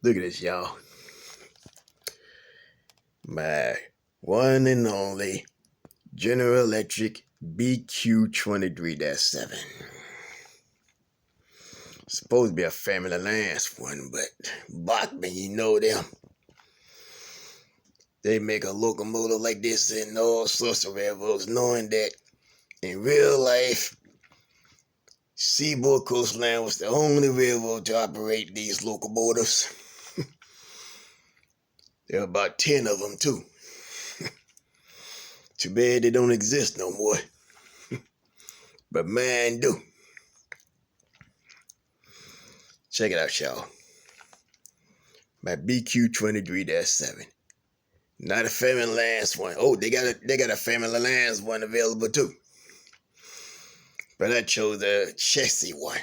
Look at this, y'all. My one and only General Electric BQ23-7. Supposed to be a family last one, but Bachman, you know them. They make a locomotive like this in all sorts of railroads, knowing that in real life, Seaboard Coastline was the only railroad to operate these locomotives. There are about 10 of them, too. Too bad they don't exist no more. But mine do. Check it out, y'all. My BQ23-7. Not a family last one. Oh, they got a family last one available too. But I chose the Chessie one.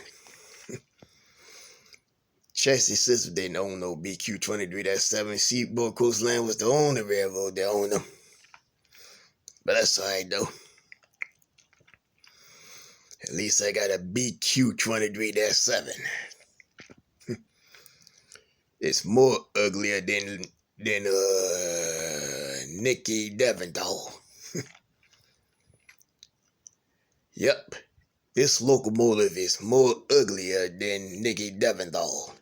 Chessie System didn't own no BQ23-7. Seaboard Coastline was the only railroad that owned them. But that's alright though. At least I got a BQ23-7. It's more uglier than Nicky Deventhal. Yep, this locomotive is more uglier than Nicky Deventhal.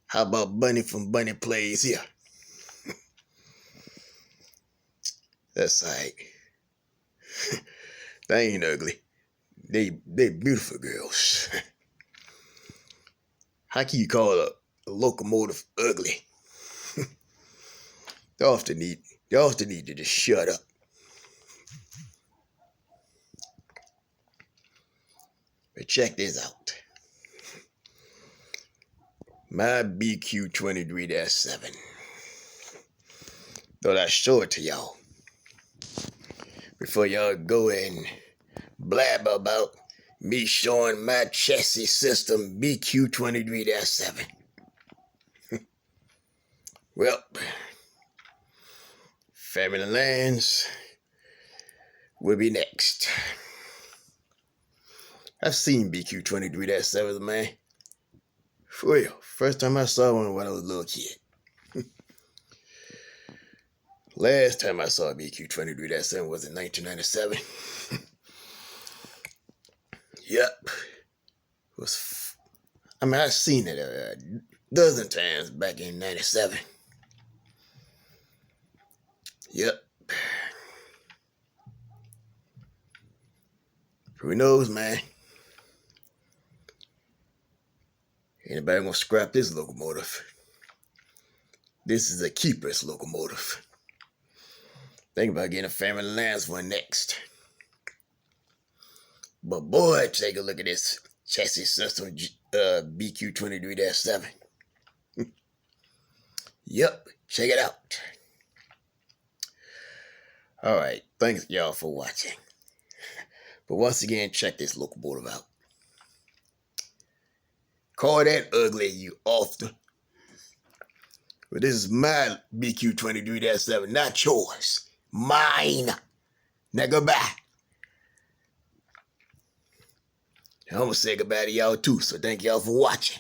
How about Bunny from Bunny Plays here? That's right. They ain't ugly. They beautiful girls. How can you call a locomotive ugly? They often need to just shut up. But check this out. My BQ23-7. Thought I'd show it to y'all before y'all go and blab about me showing my Chessie System BQ23-7. Well, family lands will be next. I've seen BQ23-7, man. For real. First time I saw one when I was a little kid. Last time I saw BQ23-7 was in 1997. Yep. I've seen it a dozen times back in 97. Yep. Who knows, man? Anybody gonna scrap this locomotive? This is a keeper's locomotive. Think about getting a family last one next. But boy, take a look at this Chessie System BQ23-7. Yep, check it out. Alright, thanks y'all for watching. But once again, check this locomotive out. Call that ugly, you author. But this is my BQ23-7, not yours. Mine. Now goodbye. I'm gonna say goodbye to y'all too, so thank y'all for watching.